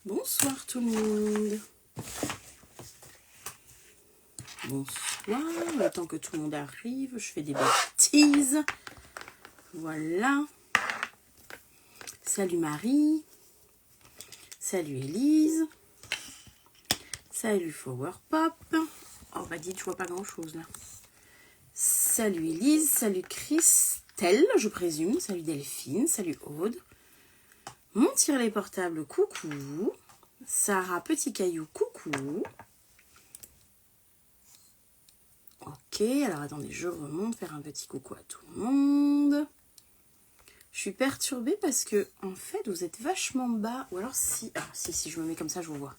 Bonsoir tout le monde. Bonsoir. Le temps que tout le monde arrive, je fais des bêtises. Voilà. Salut Marie. Salut Élise. Salut Flower Pop. Oh bah dites, je vois pas grand chose là. Salut Élise. Salut Christelle, je présume. Salut Delphine. Salut Aude. Mon tirelet portable, coucou. Sarah Petit Caillou, coucou. Ok, alors attendez, je remonte, faire un petit coucou à tout le monde. Je suis perturbée parce que, en fait, vous êtes vachement bas. Ou alors si... Ah, si je me mets comme ça, je vous vois.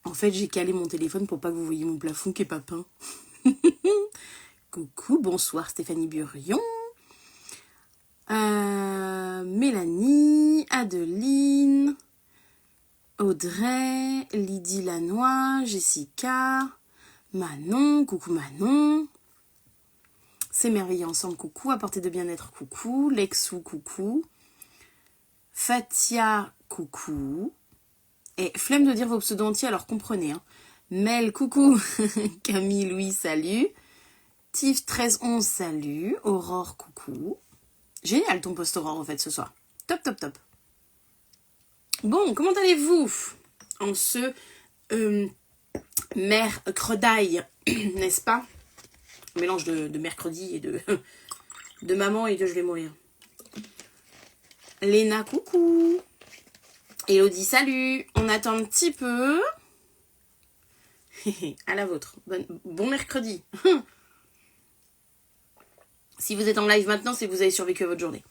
En fait, j'ai calé mon téléphone pour pas que vous voyez mon plafond qui est pas peint. Coucou, bonsoir Stéphanie Burion. Mélanie, Adeline, Audrey, Lydie Lannoy, Jessica, Manon, coucou Manon. C'est merveilleux ensemble, coucou. Apporter de bien-être, coucou. Lexou, coucou. Fatia, coucou. Et flemme de dire vos pseudos entiers, alors comprenez. Hein. Mel, coucou. Camille, Louis, salut. Tiff, 1311, salut. Aurore, coucou. Génial ton post Aurore, en fait, ce soir. Top, top, top. Bon, comment allez-vous en ce mercredi, n'est-ce pas? Mélange de mercredi et de maman et de je vais mourir. Léna, coucou. Elodie, salut. On attend un petit peu. À la vôtre. Bon mercredi. Si vous êtes en live maintenant, c'est que vous avez survécu à votre journée.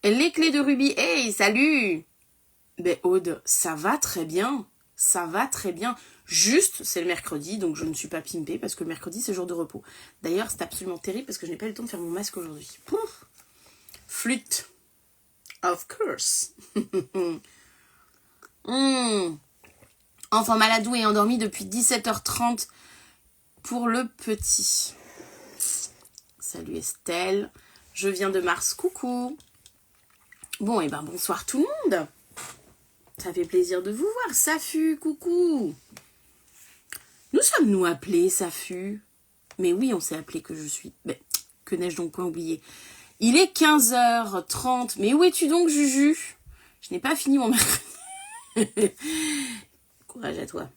Les clés de Ruby. Hey, salut. Ben Aude, ça va très bien. Ça va très bien. Juste, c'est le mercredi, donc je ne suis pas pimpée parce que le mercredi, c'est jour de repos. D'ailleurs, c'est absolument terrible parce que je n'ai pas eu le temps de faire mon masque aujourd'hui. Pouf. Flûte. Of course. Enfant maladou et endormi depuis 17h30 pour le petit. Salut Estelle. Je viens de Mars. Coucou. Bon, et ben bonsoir tout le monde. Ça fait plaisir de vous voir. Safu, coucou. Nous sommes-nous appelés, Safu? Mais oui, on s'est appelé que je suis. Mais que n'ai-je donc point oublié? Il est 15h30. Mais où es-tu donc, Juju? Je n'ai pas fini mon mercredi. Courage à toi.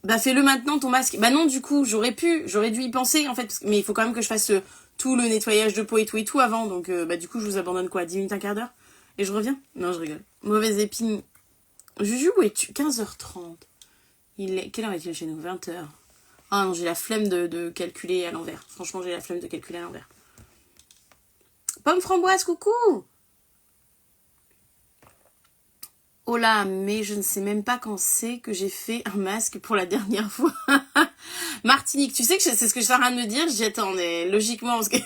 Bah fais-le maintenant ton masque. Bah non, du coup, j'aurais dû y penser en fait. Mais il faut quand même que je fasse tout le nettoyage de peau et tout avant. Donc bah du coup, je vous abandonne quoi? 10 minutes, un quart d'heure? Et je reviens? Non, je rigole. Mauvaise épine. Juju, où es-tu? 15h30. Quelle heure est-il chez nous? 20h. Ah non, j'ai la flemme de calculer à l'envers. Franchement, j'ai la flemme de calculer à l'envers. Pomme framboise, coucou. Oh là, mais je ne sais même pas quand c'est que j'ai fait un masque pour la dernière fois. Martinique, tu sais que c'est ce que je suis en train de me dire. J'attends, mais logiquement, parce que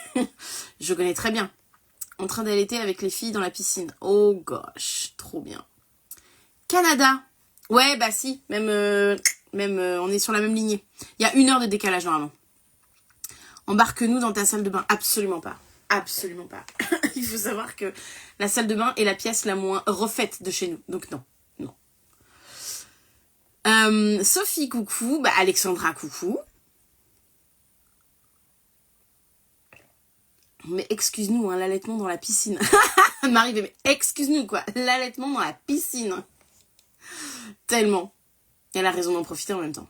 je connais très bien. En train d'allaiter avec les filles dans la piscine. Oh gosh, trop bien. Canada. Ouais, bah si, même on est sur la même lignée. Il y a 1 heure de décalage normalement. Embarque-nous dans ta salle de bain. Absolument pas. Absolument pas. Il faut savoir que la salle de bain est la pièce la moins refaite de chez nous. Donc non. Sophie, coucou. Bah, Alexandra, coucou. Mais excuse-nous, hein, l'allaitement dans la piscine. Marie, mais excuse-nous, quoi. L'allaitement dans la piscine. Tellement. Elle a raison d'en profiter en même temps.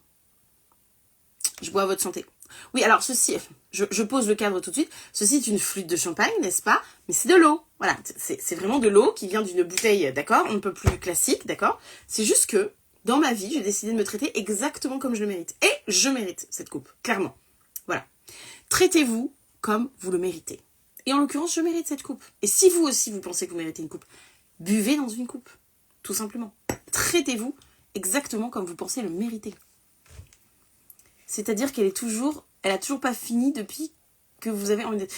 Je bois à votre santé. Oui, alors ceci, je pose le cadre tout de suite. Ceci est une flûte de champagne, n'est-ce pas? Mais c'est de l'eau. Voilà, c'est vraiment de l'eau qui vient d'une bouteille, d'accord? On ne peut plus classique, d'accord? C'est juste que, dans ma vie, j'ai décidé de me traiter exactement comme je le mérite. Et je mérite cette coupe, clairement. Voilà. Traitez-vous comme vous le méritez. Et en l'occurrence, je mérite cette coupe. Et si vous aussi, vous pensez que vous méritez une coupe, buvez dans une coupe. Tout simplement. Traitez-vous exactement comme vous pensez le mériter. C'est-à-dire qu'elle a toujours pas fini depuis que vous avez envie d'être...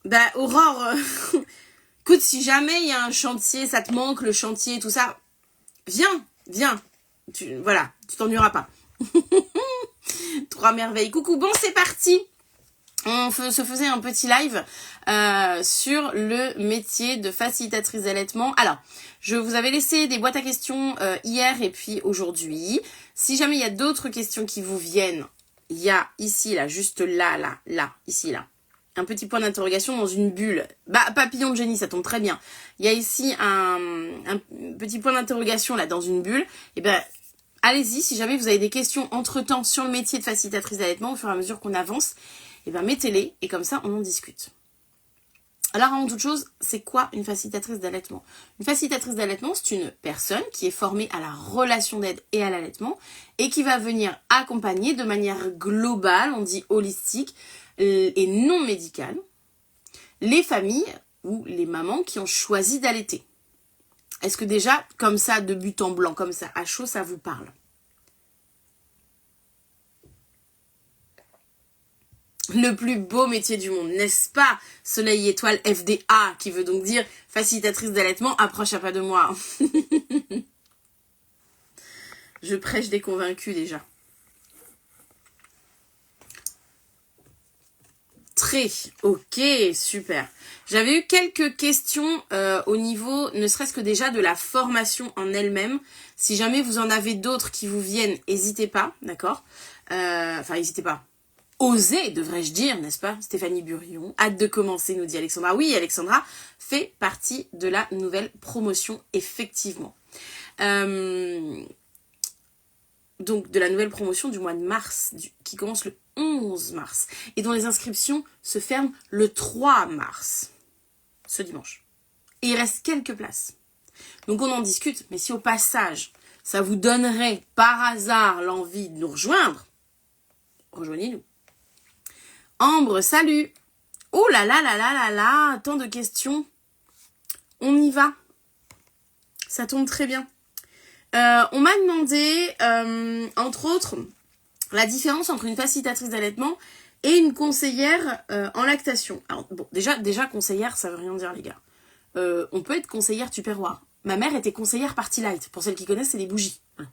Bah, Aurore, écoute, si jamais il y a un chantier, ça te manque, le chantier, tout ça, viens. Voilà, tu t'ennuieras pas. 3 merveilles. Coucou, bon, c'est parti. se faisait un petit live sur le métier de facilitatrice d'allaitement. Alors, je vous avais laissé des boîtes à questions hier et puis aujourd'hui. Si jamais il y a d'autres questions qui vous viennent, il y a ici, là, juste là, ici, là, un petit point d'interrogation dans une bulle. Bah, papillon de génie, ça tombe très bien. Il y a ici un petit point d'interrogation, là, dans une bulle. Et ben, allez-y, si jamais vous avez des questions entre-temps sur le métier de facilitatrice d'allaitement, au fur et à mesure qu'on avance, et ben mettez-les et comme ça on en discute. Alors avant toute chose, c'est quoi une facilitatrice d'allaitement? Une facilitatrice d'allaitement, c'est une personne qui est formée à la relation d'aide et à l'allaitement et qui va venir accompagner de manière globale, on dit holistique et non médicale, les familles ou les mamans qui ont choisi d'allaiter. Est-ce que déjà, comme ça, de but en blanc, comme ça, à chaud, ça vous parle? Le plus beau métier du monde, n'est-ce pas? Soleil étoile FDA, qui veut donc dire facilitatrice d'allaitement, approche à pas de moi. Je prêche des convaincus déjà. Très, ok, super. J'avais eu quelques questions au niveau, ne serait-ce que déjà de la formation en elle-même. Si jamais vous en avez d'autres qui vous viennent, n'hésitez pas, d'accord? Enfin, n'hésitez pas. Osez, devrais-je dire, n'est-ce pas? Stéphanie Burion, hâte de commencer, nous dit Alexandra. Oui, Alexandra fait partie de la nouvelle promotion, effectivement. Donc, de la nouvelle promotion du mois de mars, qui commence le 11 mars, et dont les inscriptions se ferment le 3 mars, ce dimanche. Et il reste quelques places. Donc, on en discute, mais si au passage, ça vous donnerait par hasard l'envie de nous rejoindre, rejoignez-nous. Ambre, salut. Oh là là là là là là, tant de questions. On y va. Ça tombe très bien. On m'a demandé, entre autres, la différence entre une facilitatrice d'allaitement et une conseillère en lactation. Alors, bon, déjà conseillère, ça veut rien dire, les gars. On peut être conseillère tupperware. Ma mère était conseillère Party Light. Pour celles qui connaissent, c'est les bougies. Voilà.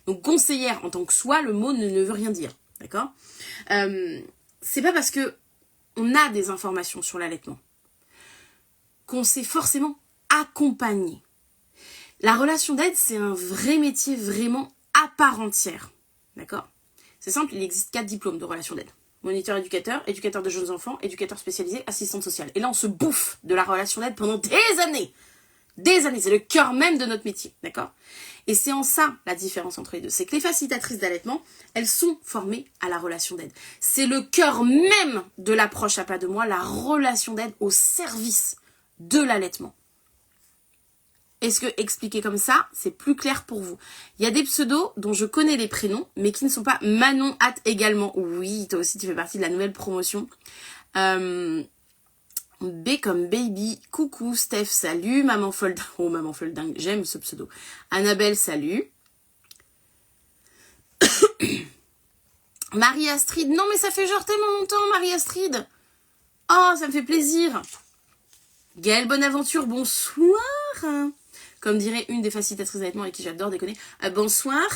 Donc, conseillère en tant que soi, le mot ne veut rien dire. D'accord? C'est pas parce que on a des informations sur l'allaitement qu'on sait forcément accompagner. La relation d'aide, c'est un vrai métier vraiment à part entière. D'accord? C'est simple, il existe 4 diplômes de relation d'aide. Moniteur éducateur, éducateur de jeunes enfants, éducateur spécialisé, assistante sociale. Et là, on se bouffe de la relation d'aide pendant des années. Des années, c'est le cœur même de notre métier, d'accord? Et c'est en ça la différence entre les deux. C'est que les facilitatrices d'allaitement, elles sont formées à la relation d'aide. C'est le cœur même de l'approche à pas de moi, la relation d'aide au service de l'allaitement. Est-ce que expliquer comme ça, c'est plus clair pour vous? Il y a des pseudos dont je connais les prénoms, mais qui ne sont pas Manon Hat également. Oui, toi aussi tu fais partie de la nouvelle promotion. B comme baby, coucou, Steph, salut, maman folle, oh maman folle dingue, j'aime ce pseudo. Annabelle, salut. Marie-Astrid, non mais ça fait genre tellement longtemps, Marie-Astrid. Oh, ça me fait plaisir. Gaëlle Bonaventure, bonsoir. Comme dirait une des facilitatrices d'allaitement avec qui j'adore déconner, bonsoir.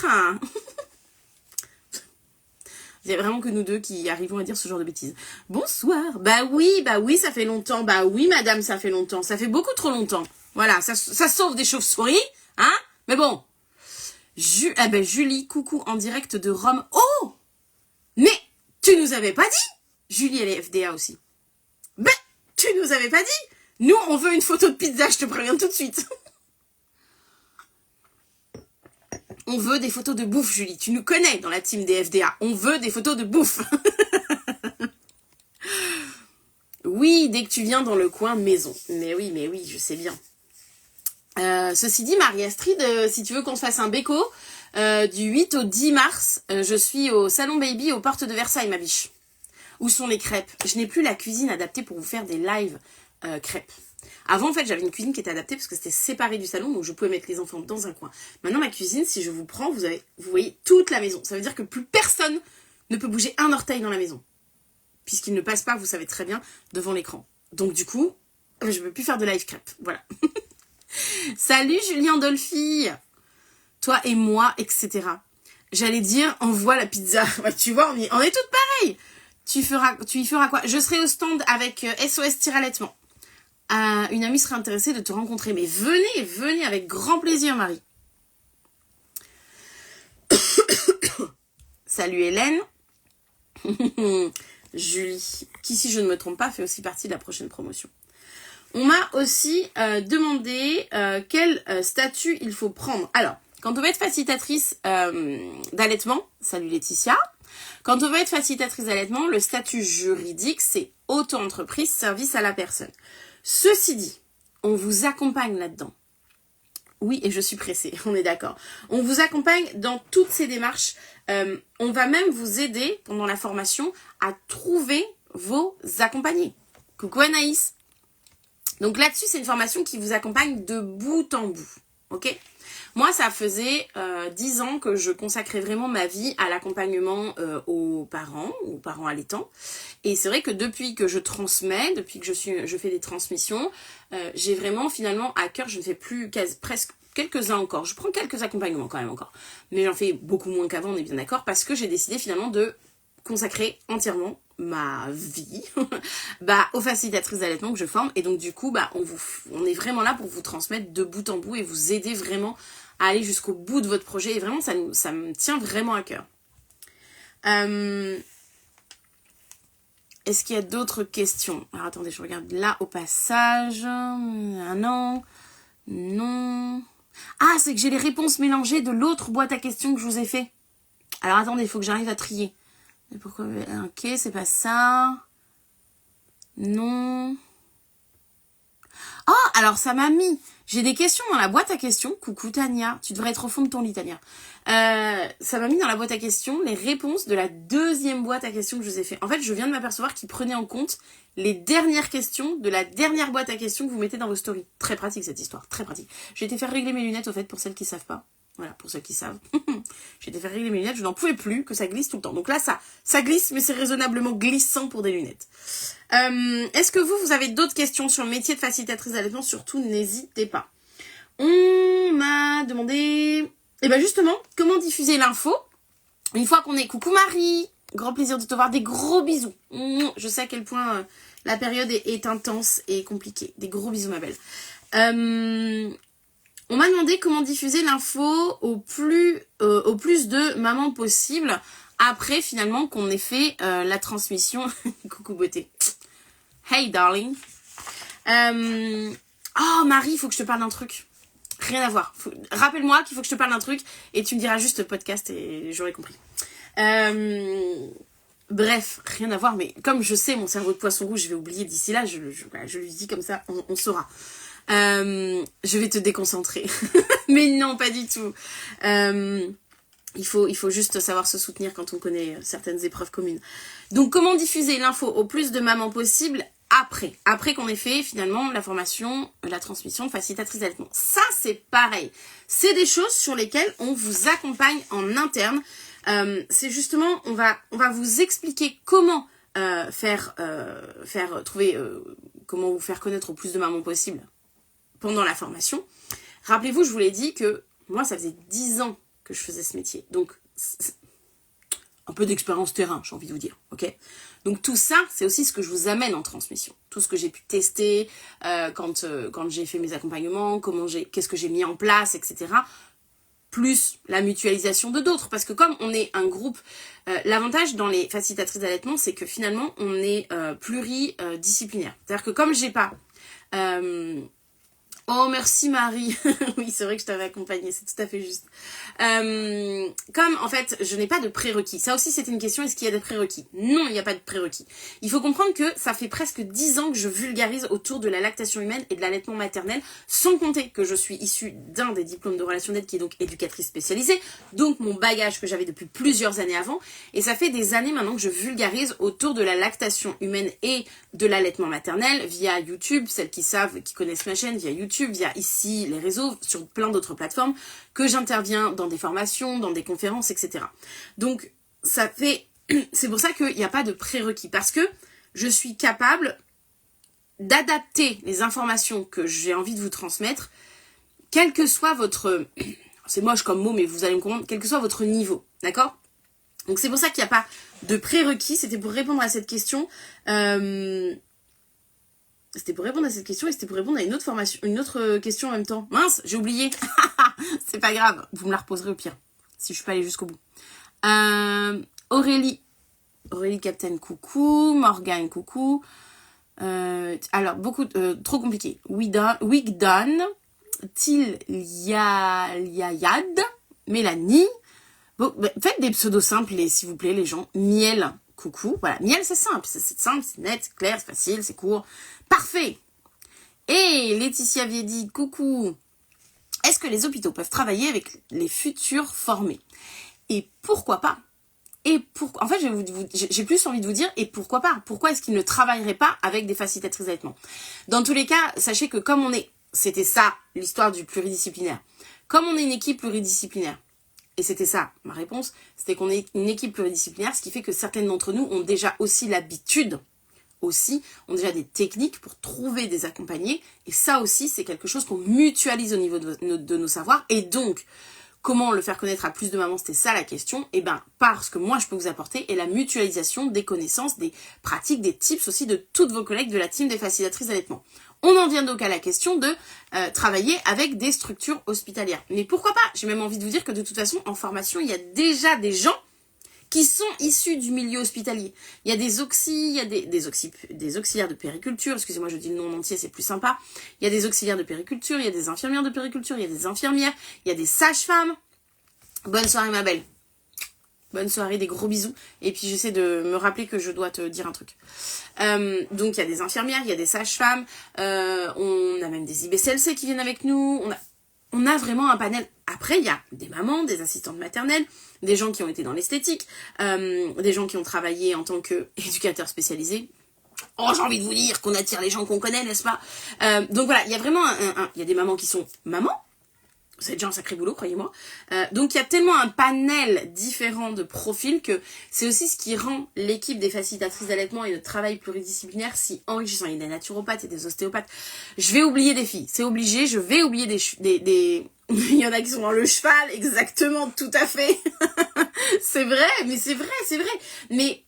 Il y a vraiment que nous deux qui arrivons à dire ce genre de bêtises. Bonsoir. Bah oui, ça fait longtemps. Bah oui, madame, ça fait longtemps. Ça fait beaucoup trop longtemps. Voilà, ça sauve des chauves-souris, hein? Mais bon. Julie, coucou en direct de Rome. Oh! Mais tu nous avais pas dit? Julie, elle est FDA aussi. Ben, tu nous avais pas dit? Nous, on veut une photo de pizza, je te préviens tout de suite. On veut des photos de bouffe, Julie. Tu nous connais dans la team des FDA. On veut des photos de bouffe. Oui, dès que tu viens dans le coin maison. Mais oui, je sais bien. Ceci dit, Marie-Astrid, si tu veux qu'on se fasse un béco, du 8 au 10 mars, je suis au Salon Baby aux portes de Versailles, ma biche. Où sont les crêpes? Je n'ai plus la cuisine adaptée pour vous faire des lives crêpes. Avant, en fait, j'avais une cuisine qui était adaptée parce que c'était séparé du salon, donc je pouvais mettre les enfants dans un coin. Maintenant, ma cuisine, si je vous prends, vous voyez toute la maison. Ça veut dire que plus personne ne peut bouger un orteil dans la maison. Puisqu'il ne passe pas, vous savez très bien, devant l'écran. Donc du coup, je ne peux plus faire de live crêpes. Voilà. Salut Julien Dolphy. Toi et moi, etc. J'allais dire, envoie la pizza. Bah, tu vois, on est toutes pareilles. Tu y feras quoi? Je serai au stand avec SOS-allaitement. Une amie serait intéressée de te rencontrer. Mais venez avec grand plaisir, Marie. Salut Hélène. Julie, qui, si je ne me trompe pas, fait aussi partie de la prochaine promotion. On m'a aussi demandé quel statut il faut prendre. Alors, quand on veut être facilitatrice d'allaitement, salut Laetitia, quand on veut être facilitatrice d'allaitement, le statut juridique, c'est auto-entreprise, service à la personne. Ceci dit, on vous accompagne là-dedans. Oui, et je suis pressée, on est d'accord. On vous accompagne dans toutes ces démarches. On va même vous aider pendant la formation à trouver vos accompagnés. Coucou Anaïs. Donc là-dessus, c'est une formation qui vous accompagne de bout en bout. Ok ? Moi, ça faisait 10 ans que je consacrais vraiment ma vie à l'accompagnement aux parents allaitants. Et c'est vrai que depuis que je transmets, depuis que je fais des transmissions, j'ai vraiment finalement à cœur, je ne fais plus presque quelques-uns encore. Je prends quelques accompagnements quand même encore. Mais j'en fais beaucoup moins qu'avant, on est bien d'accord, parce que j'ai décidé finalement de consacrer entièrement ma vie aux facilitatrices d'allaitement que je forme. Et donc du coup, on est vraiment là pour vous transmettre de bout en bout et vous aider vraiment à aller jusqu'au bout de votre projet. Et vraiment, ça me tient vraiment à cœur. Est-ce qu'il y a d'autres questions? Alors attendez, je regarde là au passage. Non. Ah, c'est que j'ai les réponses mélangées de l'autre boîte à questions que je vous ai fait. Alors attendez, il faut que j'arrive à trier. Mais pourquoi? Ok, c'est pas ça. Non. Oh, alors ça m'a mis. J'ai des questions dans la boîte à questions. Coucou Tania. Tu devrais être au fond de ton lit, Tania. Ça m'a mis dans la boîte à questions les réponses de la deuxième boîte à questions que je vous ai fait. En fait, je viens de m'apercevoir qu'ils prenaient en compte les dernières questions de la dernière boîte à questions que vous mettez dans vos stories. Très pratique cette histoire, très pratique. J'ai été faire régler mes lunettes au fait pour celles qui savent pas. Voilà, pour ceux qui savent. J'ai été faire régler mes lunettes, je n'en pouvais plus que ça glisse tout le temps. Donc là, ça glisse, mais c'est raisonnablement glissant pour des lunettes. Est-ce que vous avez d'autres questions sur le métier de facilitatrice d'allaitement? Surtout, n'hésitez pas. On m'a demandé... justement, comment diffuser l'info une fois qu'on est... Coucou Marie, grand plaisir de te voir, des gros bisous. Je sais à quel point la période est intense et compliquée. Des gros bisous, ma belle. On m'a demandé comment diffuser l'info au plus de mamans possible après finalement qu'on ait fait la transmission. Coucou beauté. Hey darling. Oh Marie, il faut que je te parle d'un truc. Rien à voir. Rappelle-moi qu'il faut que je te parle d'un truc et tu me diras juste podcast et j'aurai compris. Bref, rien à voir, mais comme je sais, mon cerveau de poisson rouge, je vais oublier d'ici là, je lui dis comme ça, on saura. Je vais te déconcentrer. Mais non, pas du tout. Il faut juste savoir se soutenir quand on connaît certaines épreuves communes. Donc, comment diffuser l'info au plus de mamans possible après qu'on ait fait finalement la formation, la transmission de facilitatrice d'allaitement. Ça, c'est pareil. C'est des choses sur lesquelles on vous accompagne en interne. C'est justement, on va vous expliquer comment comment vous faire connaître au plus de mamans possible pendant la formation. Rappelez-vous, je vous l'ai dit que moi, ça faisait 10 ans que je faisais ce métier. Donc, un peu d'expérience terrain, j'ai envie de vous dire. Ok ? Donc, tout ça, c'est aussi ce que je vous amène en transmission. Tout ce que j'ai pu tester quand j'ai fait mes accompagnements, qu'est-ce que j'ai mis en place, etc. Plus la mutualisation de d'autres. Parce que comme on est un groupe, l'avantage dans les facilitatrices d'allaitement, c'est que finalement, on est pluridisciplinaire. C'est-à-dire que comme j'ai pas... Oh, merci Marie. Oui, c'est vrai que je t'avais accompagnée, c'est tout à fait juste. Comme, en fait, je n'ai pas de prérequis. Ça aussi, c'était une question, est-ce qu'il y a des prérequis? Non, il n'y a pas de prérequis. Il faut comprendre que ça fait presque 10 ans que je vulgarise autour de la lactation humaine et de l'allaitement maternel, sans compter que je suis issue d'un des diplômes de relation d'aide qui est donc éducatrice spécialisée, donc mon bagage que j'avais depuis plusieurs années avant. Et ça fait des années maintenant que je vulgarise autour de la lactation humaine et de l'allaitement maternel via YouTube, celles qui savent, qui connaissent ma chaîne, via YouTube, via ici les réseaux, sur plein d'autres plateformes, que j'interviens dans des formations, dans des conférences, etc. Donc, c'est pour ça qu'il n'y a pas de prérequis, parce que je suis capable d'adapter les informations que j'ai envie de vous transmettre, quel que soit votre... C'est moche comme mot, mais vous allez me comprendre, quel que soit votre niveau, d'accord ? Donc c'est pour ça qu'il n'y a pas de prérequis. C'était pour répondre à cette question. C'était pour répondre à cette question et c'était pour répondre à une autre question en même temps. Mince, j'ai oublié. C'est pas grave, vous me la reposerez au pire, si je suis pas allée jusqu'au bout. Aurélie Captain, coucou. Morgane, coucou. Alors, trop compliqué. Wigdon, Yad, Mélanie. Bon, faites des pseudos simples, s'il vous plaît, les gens. Miel, coucou. Voilà, Miel, c'est simple, c'est net, c'est clair, c'est facile, c'est court. Parfait. Et Laetitia Viedi, coucou. Est-ce que les hôpitaux peuvent travailler avec les futurs formés? Et pourquoi pas? En fait, j'ai plus envie de vous dire, et pourquoi pas? Pourquoi est-ce qu'ils ne travailleraient pas avec des facilitatrices d'allaitement? Dans tous les cas, sachez que c'était ça, l'histoire du pluridisciplinaire. Comme on est une équipe pluridisciplinaire, et c'était ça, ma réponse, c'était qu'on est une équipe pluridisciplinaire, ce qui fait que certaines d'entre nous ont déjà aussi l'habitude, ont déjà des techniques pour trouver des accompagnés, et ça aussi, c'est quelque chose qu'on mutualise au niveau de nos savoirs, et donc, comment le faire connaître à plus de mamans, c'était ça la question. Et ben, parce que moi je peux vous apporter, et la mutualisation des connaissances, des pratiques, des tips aussi de toutes vos collègues de la team des facilitatrices d'allaitement. On en vient donc à la question de travailler avec des structures hospitalières. Mais pourquoi pas? J'ai même envie de vous dire que de toute façon, en formation, il y a déjà des gens qui sont issus du milieu hospitalier. Il y a des auxiliaires de périculture, excusez-moi, je dis le nom entier, c'est plus sympa. Il y a des auxiliaires de périculture, il y a des infirmières de périculture, il y a des infirmières, il y a des sages-femmes. Bonne soirée, ma belle. Bonne soirée, des gros bisous. Et puis j'essaie de me rappeler que je dois te dire un truc. Donc il y a des infirmières, il y a des sages-femmes, on a même des IBCLC qui viennent avec nous, on a vraiment un panel. Après, il y a des mamans, des assistantes maternelles, des gens qui ont été dans l'esthétique, des gens qui ont travaillé en tant qu'éducateurs spécialisés. Oh, j'ai envie de vous dire qu'on attire les gens qu'on connaît, n'est-ce pas? Donc voilà, il y a vraiment il y a des mamans qui sont mamans. C'est déjà un sacré boulot, croyez-moi. Donc il y a tellement un panel différent de profils que c'est aussi ce qui rend l'équipe des facilitatrices d'allaitement et de travail pluridisciplinaire si enrichissant. Il y a des naturopathes et des ostéopathes. Je vais oublier des filles, c'est obligé. Je vais oublier des... Il y en a qui sont dans le cheval, exactement, tout à fait. C'est vrai. Mais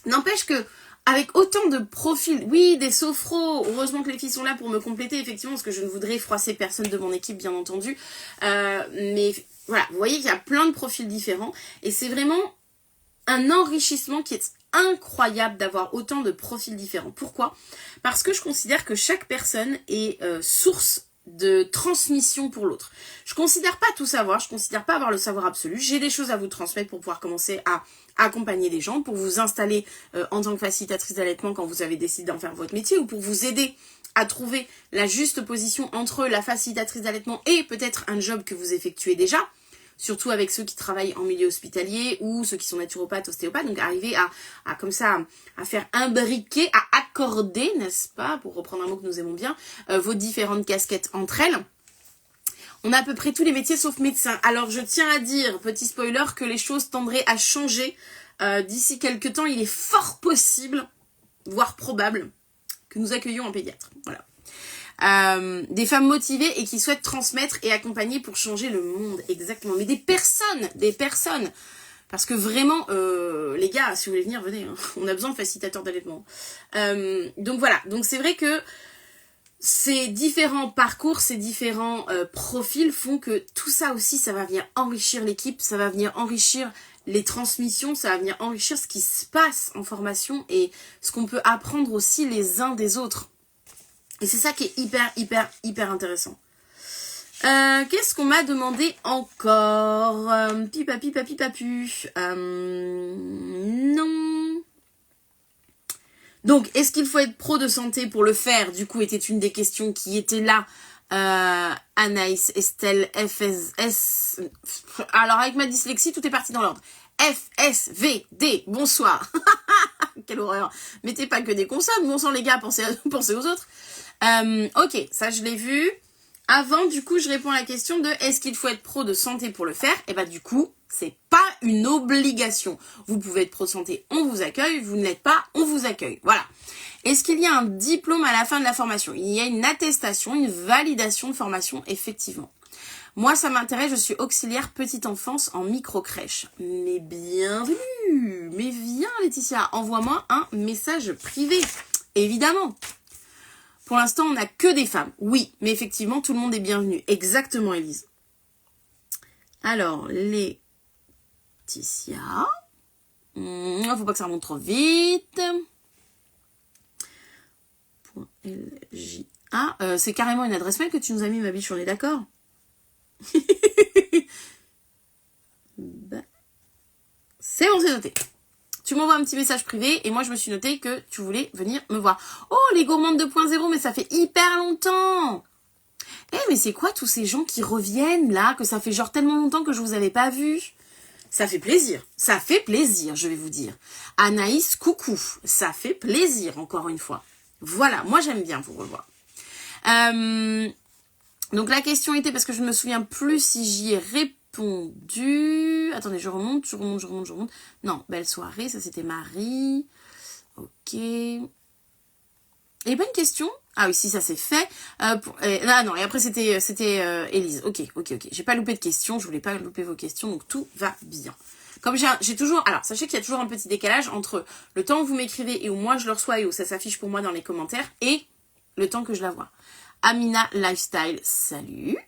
n'empêche que avec autant de profils, oui, des sophros, heureusement que les filles sont là pour me compléter, effectivement, parce que je ne voudrais froisser personne de mon équipe, bien entendu. Mais voilà, vous voyez qu'il y a plein de profils différents, et c'est vraiment un enrichissement qui est incroyable d'avoir autant de profils différents. Pourquoi? Parce que je considère que chaque personne est source de transmission pour l'autre. Je considère pas tout savoir, je considère pas avoir le savoir absolu. J'ai des choses à vous transmettre pour pouvoir commencer à accompagner des gens, pour vous installer en tant que facilitatrice d'allaitement quand vous avez décidé d'en faire votre métier, ou pour vous aider à trouver la juste position entre la facilitatrice d'allaitement et peut-être un job que vous effectuez déjà, surtout avec ceux qui travaillent en milieu hospitalier ou ceux qui sont naturopathes, ostéopathes, donc arriver à comme ça, à faire imbriquer, à accorder, n'est-ce pas, pour reprendre un mot que nous aimons bien, vos différentes casquettes entre elles. On a à peu près tous les métiers sauf médecin. Alors je tiens à dire, petit spoiler, que les choses tendraient à changer d'ici quelques temps. Il est fort possible, voire probable, que nous accueillions un pédiatre. Voilà. Des femmes motivées et qui souhaitent transmettre et accompagner pour changer le monde, exactement. Mais des personnes. Parce que vraiment, les gars, si vous voulez venir, venez. Hein. On a besoin de facilitateurs d'allaitement. Donc voilà, donc c'est vrai que ces différents parcours, ces différents profils font que tout ça aussi, ça va venir enrichir l'équipe, ça va venir enrichir les transmissions, ça va venir enrichir ce qui se passe en formation et ce qu'on peut apprendre aussi les uns des autres. Et c'est ça qui est hyper intéressant. Qu'est-ce qu'on m'a demandé encore? Pipapu. Non. Donc, est-ce qu'il faut être pro de santé pour le faire? Du coup, était une des questions qui était là. Anaïs, Estelle, FSS. Alors, avec ma dyslexie, tout est parti dans l'ordre. FSVD, bonsoir. Quelle horreur. Mettez pas que des consonnes, bon sang les gars, pensez aux autres. Ok, ça je l'ai vu. Avant, du coup, je réponds à la question de est-ce qu'il faut être pro de santé pour le faire? Et bah du coup, c'est pas une obligation. Vous pouvez être pro de santé, on vous accueille. Vous ne l'êtes pas, on vous accueille. Voilà. Est-ce qu'il y a un diplôme à la fin de la formation? Il y a une attestation, une validation de formation, effectivement. Moi, ça m'intéresse, je suis auxiliaire petite enfance en micro-crèche. Mais bienvenue! Mais viens Laetitia, envoie-moi un message privé. Évidemment. Pour l'instant, on n'a que des femmes. Oui, mais effectivement, tout le monde est bienvenu. Exactement, Élise. Alors, Laetitia. Faut pas que ça remonte trop vite. LJA. C'est carrément une adresse mail que tu nous as mis, ma biche, on est d'accord? C'est bon, c'est noté. Tu m'envoies un petit message privé et moi je me suis noté que tu voulais venir me voir. Oh, les gourmandes 2.0, mais ça fait hyper longtemps. Mais c'est quoi tous ces gens qui reviennent là, que ça fait genre tellement longtemps que je vous avais pas vu? Ça fait plaisir, je vais vous dire. Anaïs, coucou, ça fait plaisir encore une fois. Voilà, moi j'aime bien vous revoir. Donc la question était, parce que je ne me souviens plus si j'y ai répondu. Attendez, je remonte. Non, belle soirée, ça c'était Marie. Ok. Et bonne question. Ah oui, si, ça c'est fait. Non, et après c'était Élise. Ok. J'ai pas loupé de questions, je voulais pas louper vos questions, donc tout va bien. Comme j'ai toujours... Alors, sachez qu'il y a toujours un petit décalage entre le temps où vous m'écrivez et où moi je le reçois et où ça s'affiche pour moi dans les commentaires et le temps que je la vois. Amina Lifestyle, salut.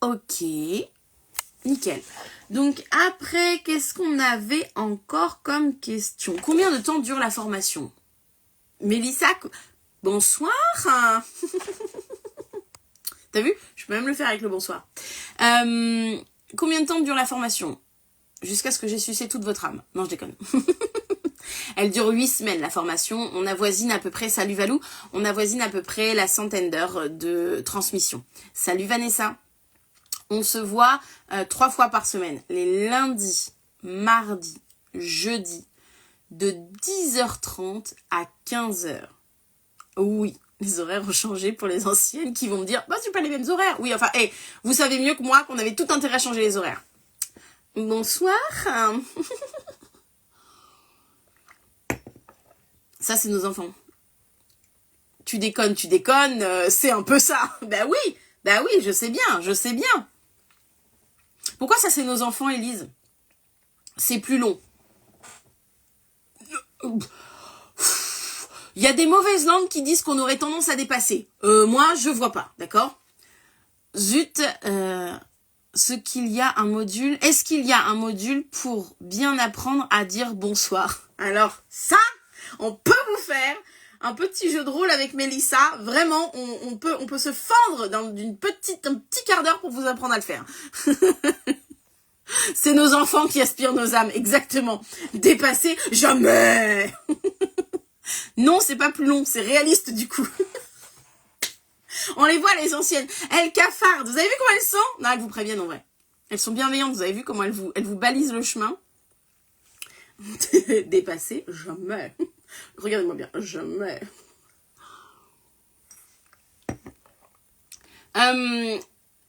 Ok, nickel. Donc après, qu'est-ce qu'on avait encore comme question? Combien de temps dure la formation? Mélissa, bonsoir. T'as vu? Je peux même le faire avec le bonsoir. Combien de temps dure la formation? Jusqu'à ce que j'ai sucé toute votre âme. Non, je déconne. Elle dure 8 semaines, la formation. On avoisine à peu près, salut Valou, on avoisine à peu près la 100aine d'heures de transmission. Salut Vanessa. On se voit 3 fois par semaine. Les lundis, mardis, jeudis, de 10h30 à 15h. Oui, les horaires ont changé pour les anciennes qui vont me dire, bah c'est pas les mêmes horaires. Oui, enfin, vous savez mieux que moi qu'on avait tout intérêt à changer les horaires. Bonsoir. Ça, c'est nos enfants. Tu déconnes, c'est un peu ça. Bah oui, je sais bien. Pourquoi ça, c'est nos enfants, Élise? C'est plus long. Il y a des mauvaises langues qui disent qu'on aurait tendance à dépasser. Moi, je vois pas, d'accord? Zut, est-ce qu'il y a un module pour bien apprendre à dire bonsoir? Alors, ça, on peut vous faire un petit jeu de rôle avec Mélissa. Vraiment, on peut se fendre dans un petit quart d'heure pour vous apprendre à le faire. C'est nos enfants qui aspirent nos âmes, exactement. Dépasser, jamais. Non, c'est pas plus long, c'est réaliste du coup. On les voit, les anciennes. Elles cafardent. Vous avez vu comment elles sont? Non, elles vous préviennent en vrai. Elles sont bienveillantes. Vous avez vu comment elles vous balisent le chemin? Dépasser, jamais. Regardez-moi bien, jamais.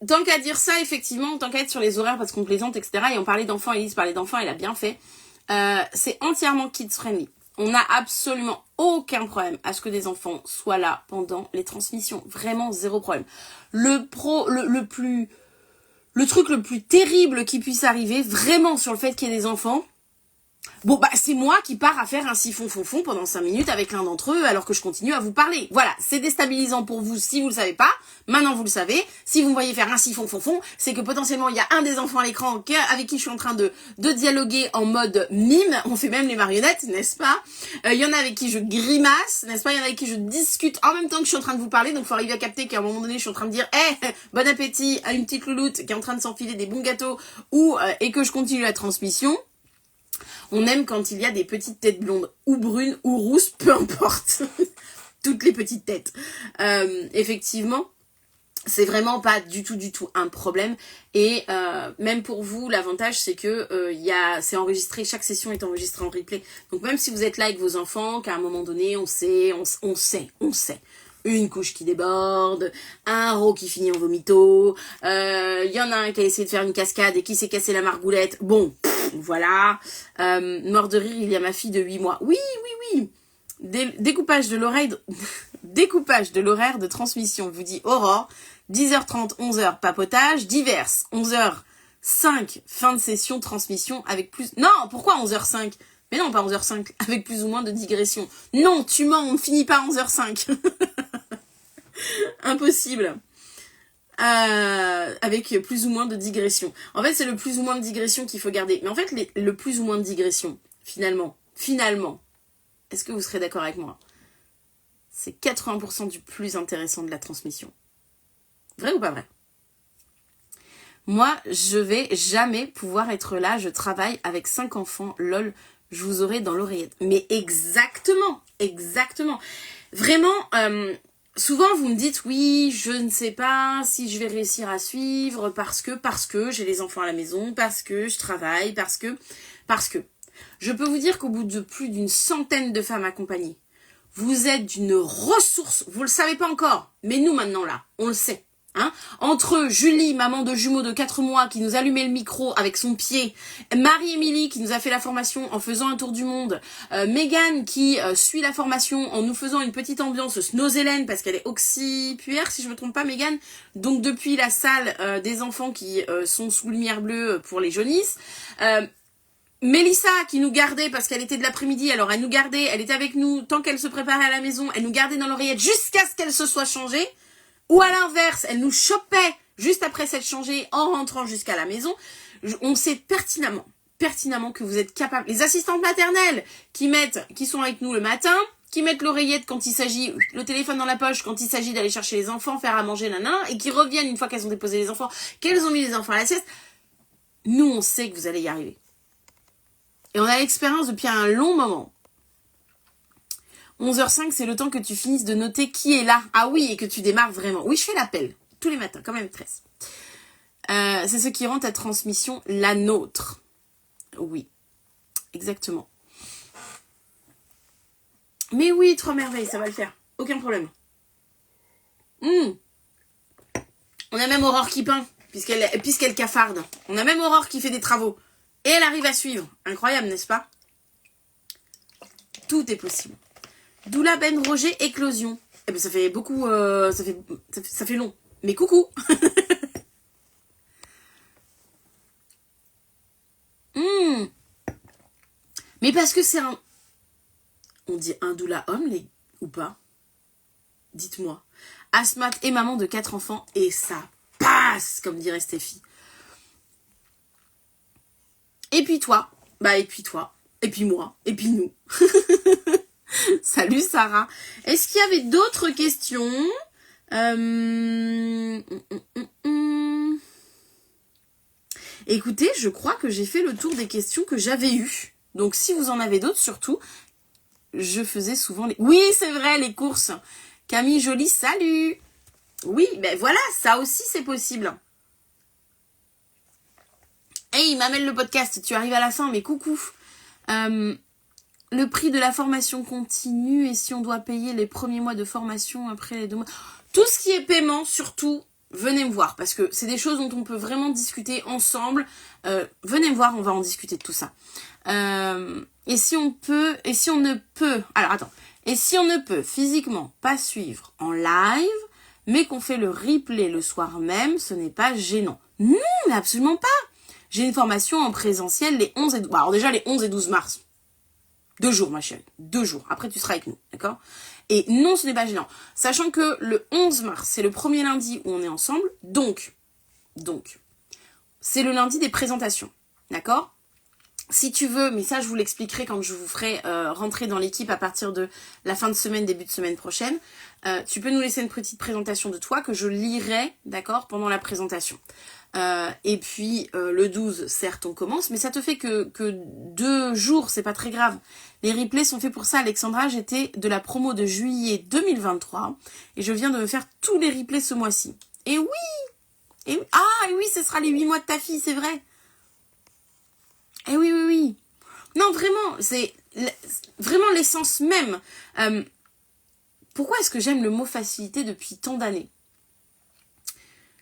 Tant qu'à dire ça, effectivement, tant qu'à être sur les horaires parce qu'on plaisante, etc. Et on parlait d'enfants, Elise parlait d'enfants, elle a bien fait. C'est entièrement kids friendly. On n'a absolument aucun problème à ce que des enfants soient là pendant les transmissions. Vraiment zéro problème. Le truc le plus terrible qui puisse arriver, vraiment sur le fait qu'il y ait des enfants, bon, bah, c'est moi qui pars à faire un siphon fond pendant 5 minutes avec l'un d'entre eux alors que je continue à vous parler. Voilà, c'est déstabilisant pour vous si vous le savez pas. Maintenant, vous le savez. Si vous me voyez faire un siphon fond, c'est que potentiellement, il y a un des enfants à l'écran avec qui je suis en train de dialoguer en mode mime. On fait même les marionnettes, n'est-ce pas? Il y en a avec qui je grimace, n'est-ce pas? Il y en a avec qui je discute en même temps que je suis en train de vous parler. Donc, il faut arriver à capter qu'à un moment donné, je suis en train de dire, bon appétit à une petite louloute qui est en train de s'enfiler des bons gâteaux et que je continue la transmission. On aime quand il y a des petites têtes blondes, ou brunes, ou rousses, peu importe. Toutes les petites têtes. Effectivement, c'est vraiment pas du tout un problème. Et même pour vous, l'avantage, c'est que c'est enregistré, chaque session est enregistrée en replay. Donc même si vous êtes là avec vos enfants, qu'à un moment donné, on sait. Une couche qui déborde, un rot qui finit en vomito, y en a un qui a essayé de faire une cascade et qui s'est cassé la margoulette. Bon, voilà. Mort de rire, il y a ma fille de 8 mois. Oui. Découpage de l'horaire de transmission, vous dit Aurore. 10h30, 11h, papotage. Diverses, 11h, 5, fin de session, transmission avec plus... Non, pourquoi 11h05 ? Mais non, pas 11h05, avec plus ou moins de digression. Non, tu mens, on ne finit pas à 11h05. Impossible. Avec plus ou moins de digression. En fait, c'est le plus ou moins de digression qu'il faut garder. Mais en fait, le plus ou moins de digression, finalement, est-ce que vous serez d'accord avec moi ? C'est 80% du plus intéressant de la transmission. Vrai ou pas vrai ? Moi, je vais jamais pouvoir être là, je travaille avec 5 enfants, lol, je vous aurai dans l'oreillette. Mais exactement. Vraiment, souvent vous me dites, oui, je ne sais pas si je vais réussir à suivre parce que j'ai les enfants à la maison, parce que je travaille, parce que. Je peux vous dire qu'au bout de plus d'une centaine de femmes accompagnées, vous êtes d'une ressource, vous le savez pas encore, mais nous maintenant là, on le sait. Hein, entre Julie, maman de jumeaux de 4 mois, qui nous allumait le micro avec son pied, Marie-Émilie qui nous a fait la formation en faisant un tour du monde, Mégane qui suit la formation en nous faisant une petite ambiance Snozélène parce qu'elle est oxypuère, si je me trompe pas, Mégane. Donc depuis la salle des enfants qui sont sous lumière bleue pour les jaunisses. Mélissa qui nous gardait parce qu'elle était de l'après-midi, alors elle nous gardait, elle était avec nous tant qu'elle se préparait à la maison, elle nous gardait dans l'oreillette jusqu'à ce qu'elle se soit changée. Ou à l'inverse, elle nous chopait juste après s'être changée en rentrant jusqu'à la maison. On sait pertinemment que vous êtes capables. Les assistantes maternelles qui sont avec nous le matin, qui mettent l'oreillette quand il s'agit, le téléphone dans la poche quand il s'agit d'aller chercher les enfants, faire à manger, et qui reviennent une fois qu'elles ont déposé les enfants, qu'elles ont mis les enfants à la sieste. Nous, on sait que vous allez y arriver. Et on a l'expérience depuis un long moment. 11h05, c'est le temps que tu finisses de noter qui est là. Ah oui, et que tu démarres vraiment. Oui, je fais l'appel. Tous les matins, comme M13. C'est ce qui rend ta transmission la nôtre. Oui, exactement. Mais oui, 3 merveilles, ça va le faire. Aucun problème. On a même Aurore qui peint, puisqu'elle cafarde. On a même Aurore qui fait des travaux. Et elle arrive à suivre. Incroyable, n'est-ce pas ? Tout est possible. Doula Ben Roger, éclosion. Eh ben ça fait beaucoup, ça fait long. Mais coucou. Mais parce que c'est un... On dit un doula homme, ou pas ? Dites-moi. Asthmate et maman de 4 enfants, et ça passe, comme dirait Stéphie. Et puis toi, et puis moi, et puis nous. Salut Sarah. Est-ce qu'il y avait d'autres questions ? Écoutez, je crois que j'ai fait le tour des questions que j'avais eues. Donc si vous en avez d'autres, surtout, je faisais souvent les... Oui, c'est vrai, les courses. Camille Jolie, salut. Oui, ben voilà, ça aussi c'est possible. Hey, Mamelle le podcast, tu arrives à la fin, mais coucou. Le prix de la formation continue et si on doit payer les premiers mois de formation après les 2 mois. Tout ce qui est paiement, surtout, venez me voir parce que c'est des choses dont on peut vraiment discuter ensemble. Venez me voir, on va en discuter de tout ça. Et si on ne peut physiquement pas suivre en live, mais qu'on fait le replay le soir même, ce n'est pas gênant. Non, absolument pas. J'ai une formation en présentiel les 11 et 12... alors déjà les 11 et 12 mars. 2 jours, ma chérie. 2 jours. Après, tu seras avec nous. D'accord ? Et non, ce n'est pas gênant. Sachant que le 11 mars, c'est le premier lundi où on est ensemble. Donc, c'est le lundi des présentations. D'accord ? Si tu veux, mais ça, je vous l'expliquerai quand je vous ferai rentrer dans l'équipe à partir de la fin de semaine, début de semaine prochaine. Tu peux nous laisser une petite présentation de toi que je lirai, d'accord, pendant la présentation. Et puis le 12, certes, on commence, mais ça te fait que 2 jours, c'est pas très grave. Les replays sont faits pour ça. Alexandra, j'étais de la promo de juillet 2023 et je viens de me faire tous les replays ce mois-ci. Et oui, ah, et oui, ce sera les 8 mois de ta fille, c'est vrai. Et oui. Non, vraiment, c'est vraiment l'essence même. Pourquoi est-ce que j'aime le mot facilité depuis tant d'années ?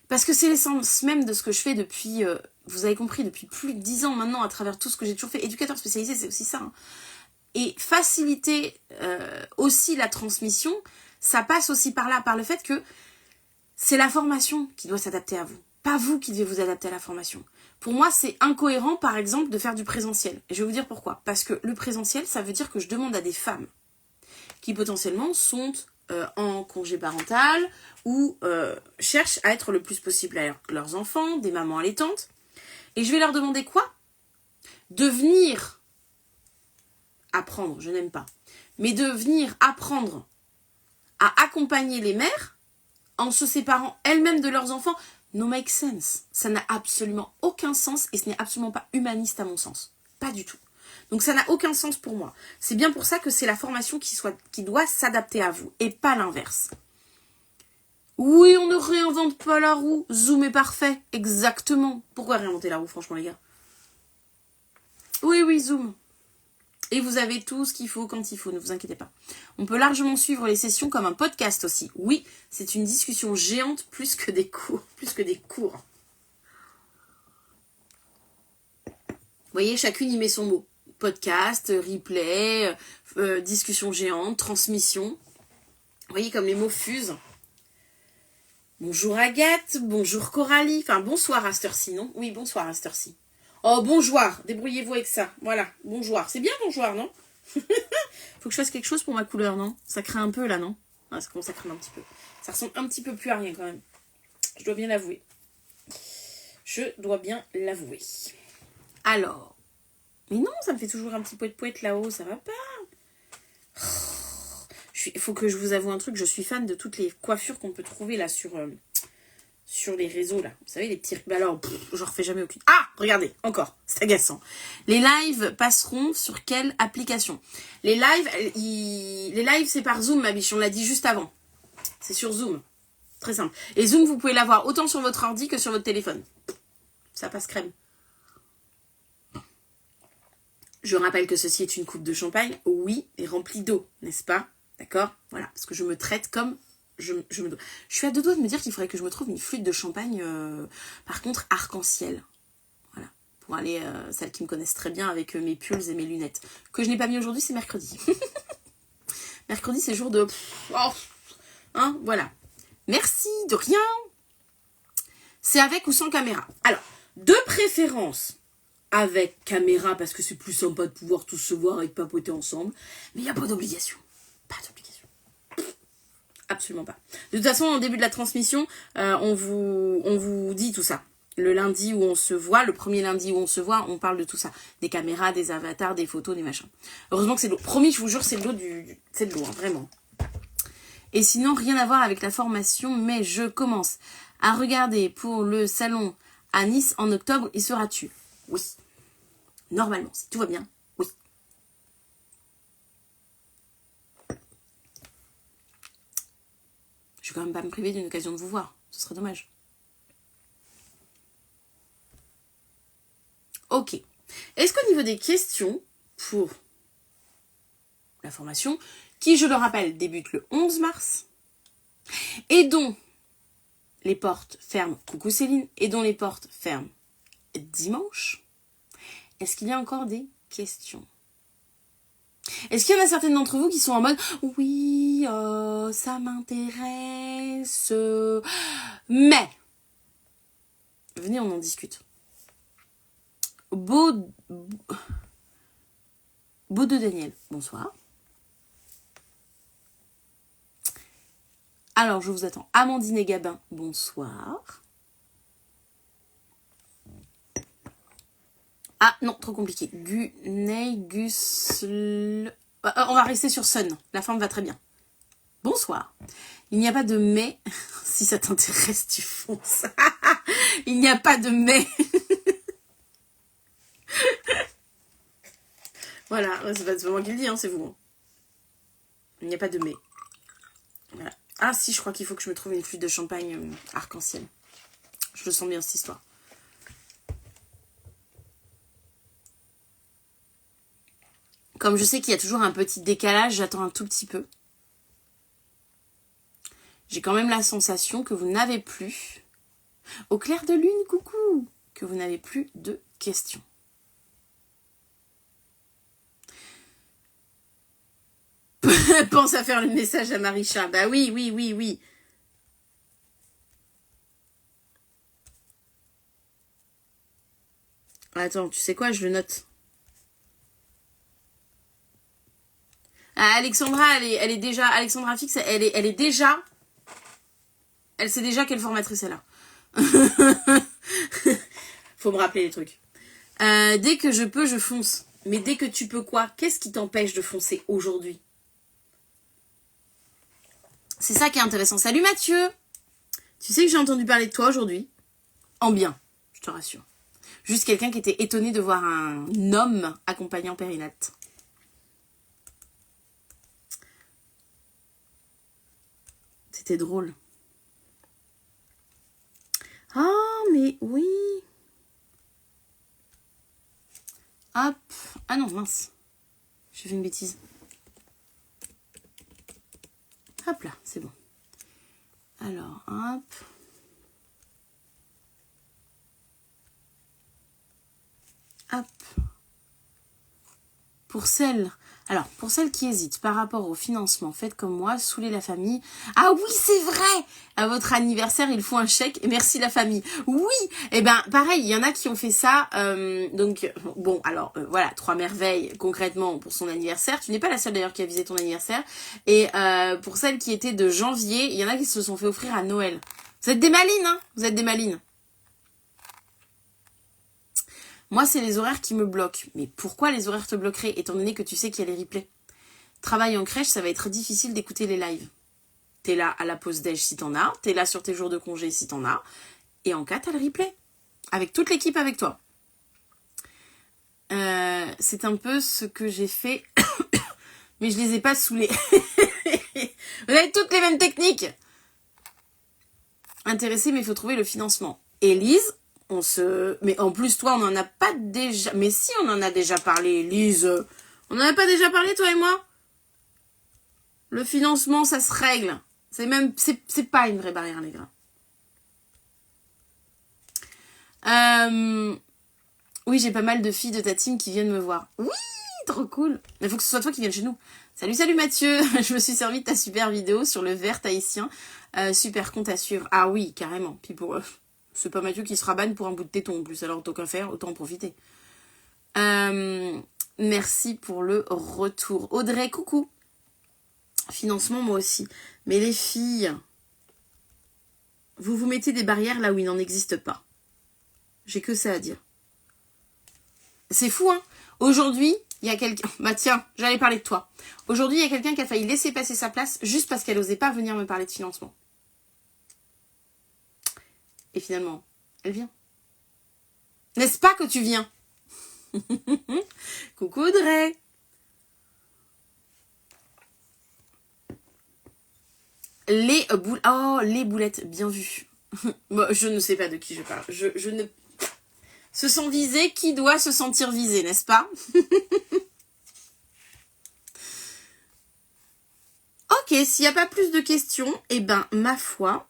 Parce que c'est l'essence même de ce que je fais depuis, vous avez compris, depuis plus de 10 ans maintenant, à travers tout ce que j'ai toujours fait. Éducateur spécialisé, c'est aussi ça. Hein. Et faciliter aussi la transmission, ça passe aussi par là, par le fait que c'est la formation qui doit s'adapter à vous. pas vous qui devez vous adapter à la formation. Pour moi, c'est incohérent, par exemple, de faire du présentiel. Et je vais vous dire pourquoi. Parce que le présentiel, ça veut dire que je demande à des femmes qui potentiellement sont en congé parental ou cherchent à être le plus possible avec leurs enfants, des mamans allaitantes. Et je vais leur demander quoi ? De venir apprendre, je n'aime pas, mais de venir apprendre à accompagner les mères en se séparant elles-mêmes de leurs enfants. No make sense. Ça n'a absolument aucun sens et ce n'est absolument pas humaniste à mon sens. Pas du tout. Donc ça n'a aucun sens pour moi. C'est bien pour ça que c'est la formation qui doit s'adapter à vous et pas l'inverse. Oui, on ne réinvente pas la roue. Zoom est parfait. Exactement. Pourquoi réinventer la roue, franchement, les gars ? Oui, Zoom. Et vous avez tout ce qu'il faut quand il faut, ne vous inquiétez pas. On peut largement suivre les sessions comme un podcast aussi. Oui, c'est une discussion géante plus que des cours. Vous voyez, chacune y met son mot. Podcast, replay, discussion géante, transmission. Vous voyez comme les mots fusent. Bonjour Agathe, bonjour Coralie. Enfin, bonsoir à cette heure-ci, non ? Oui, bonsoir à cette heure-ci. Oh, bonjour, débrouillez-vous avec ça. Voilà, bonjour. C'est bien bonjour, non ? Faut que je fasse quelque chose pour ma couleur, non ? Ça craint un peu là, non ? Ah, ça commence à craindre un petit peu. Ça ressemble un petit peu plus à rien quand même. Je dois bien l'avouer. Alors. Mais non, ça me fait toujours un petit poète là-haut, ça va pas. Il faut que je vous avoue un truc, je suis fan de toutes les coiffures qu'on peut trouver là sur les réseaux là. Vous savez, les petits... Bah alors, je refais jamais aucune. Ah, regardez, encore, c'est agaçant. Les lives passeront sur quelle application ? Les lives, c'est par Zoom, ma biche, on l'a dit juste avant. C'est sur Zoom. Très simple. Et Zoom, vous pouvez l'avoir autant sur votre ordi que sur votre téléphone. Ça passe crème. Je rappelle que ceci est une coupe de champagne, oui, et remplie d'eau, n'est-ce pas ? D'accord ? Voilà, parce que je me traite comme je suis à deux doigts de me dire qu'il faudrait que je me trouve une flûte de champagne, par contre, arc-en-ciel. Voilà, pour aller, celles qui me connaissent très bien, avec mes pulls et mes lunettes. Que je n'ai pas mis aujourd'hui, c'est mercredi. Mercredi, c'est jour de... Hein, voilà. Merci, de rien. C'est avec ou sans caméra. Alors, de préférence... avec caméra, parce que c'est plus sympa de pouvoir tous se voir et de papoter ensemble. Mais il n'y a pas d'obligation. Pas d'obligation. Absolument pas. De toute façon, au début de la transmission, on vous dit tout ça. Le lundi où on se voit, le premier lundi où on se voit, on parle de tout ça. Des caméras, des avatars, des photos, des machins. Heureusement que c'est de l'eau. Promis, je vous jure, c'est de l'eau c'est de l'eau, hein, vraiment. Et sinon, rien à voir avec la formation, mais je commence à regarder pour le salon à Nice en octobre. Y seras-tu ? Oui. Normalement, si tout va bien, oui. Je vais quand même pas me priver d'une occasion de vous voir. Ce serait dommage. Ok. Est-ce qu'au niveau des questions pour la formation, qui, je le rappelle, débute le 11 mars, et dont les portes ferment, coucou Céline, et dont les portes ferment dimanche, est-ce qu'il y a encore des questions ? Est-ce qu'il y en a certaines d'entre vous qui sont en mode « Oui, ça m'intéresse, mais... » Venez, on en discute. Beau de Daniel, bonsoir. Alors, je vous attends. Amandine et Gabin, bonsoir. Ah non, trop compliqué. On va rester sur Sun. La forme va très bien. Bonsoir. Il n'y a pas de mais. Si ça t'intéresse, tu fonces. Il n'y a pas de mais. Voilà, c'est pas moi qui le dis, hein, c'est vous. Hein. Il n'y a pas de mais. Voilà. Ah si, je crois qu'il faut que je me trouve une flûte de champagne arc-en-ciel. Je le sens bien, cette histoire. Comme je sais qu'il y a toujours un petit décalage, j'attends un tout petit peu. J'ai quand même la sensation que vous n'avez plus, au clair de lune, coucou, que vous n'avez plus de questions. Pense à faire le message à Marisha. Bah oui. Attends, tu sais quoi, je le note. Ah, Alexandra, elle est déjà... Alexandra Fix, elle est déjà... Elle sait déjà quelle formatrice elle a. Faut me rappeler les trucs. Dès que je peux, je fonce. Mais dès que tu peux quoi? Qu'est-ce qui t'empêche de foncer aujourd'hui? C'est ça qui est intéressant. Salut Mathieu! Tu sais que j'ai entendu parler de toi aujourd'hui? En bien, je te rassure. Juste quelqu'un qui était étonné de voir un homme accompagnant Périnate. C'était drôle. Ah, mais oui. Hop. Ah non, mince. J'ai fait une bêtise. Hop là, c'est bon. Alors, hop. Hop. Pour celles qui hésitent par rapport au financement, faites comme moi, saoulez la famille. Ah oui, c'est vrai! À votre anniversaire, il faut un chèque et merci la famille. Oui! Eh ben, pareil, il y en a qui ont fait ça. Donc, bon, alors, voilà, 3 merveilles, concrètement, pour son anniversaire. Tu n'es pas la seule d'ailleurs qui a visé ton anniversaire. Et pour celles qui étaient de janvier, il y en a qui se sont fait offrir à Noël. Vous êtes des malines, hein? Vous êtes des malines. Moi, c'est les horaires qui me bloquent. Mais pourquoi les horaires te bloqueraient, étant donné que tu sais qu'il y a les replays? Travail en crèche, ça va être difficile d'écouter les lives. T'es là à la pause déj si t'en as, t'es là sur tes jours de congé si t'en as, et en cas, t'as le replay. Avec toute l'équipe avec toi. C'est un peu ce que j'ai fait, mais je les ai pas saoulés. Vous avez toutes les mêmes techniques. Intéressé, mais il faut trouver le financement. Élise, mais en plus, toi, on n'en a pas déjà... Mais si, on en a déjà parlé, Élise. On n'en a pas déjà parlé, toi et moi? Le financement, ça se règle. C'est pas une vraie barrière, les gars. Oui, j'ai pas mal de filles de ta team qui viennent me voir. Oui, trop cool. Mais il faut que ce soit toi qui viennes chez nous. Salut Mathieu. Je me suis servi de ta super vidéo sur le verre tahitien. Super compte à suivre. Ah oui, carrément. Puis pour c'est pas Mathieu qui sera ban pour un bout de téton en plus. Alors autant qu'à faire, autant en profiter. Merci pour le retour. Audrey, coucou. Financement, moi aussi. Mais les filles, vous mettez des barrières là où il n'en existe pas. J'ai que ça à dire. C'est fou, hein. Aujourd'hui, il y a quelqu'un... Bah tiens, j'allais parler de toi. Aujourd'hui, il y a quelqu'un qui a failli laisser passer sa place juste parce qu'elle n'osait pas venir me parler de financement. Et finalement, elle vient. N'est-ce pas que tu viens? Coucou Audrey. Les boulettes, bien vues. Bon, je ne sais pas de qui je parle. Je ne... Se sent visé, qui doit se sentir visé, n'est-ce pas? Ok, s'il n'y a pas plus de questions, eh ben, ma foi,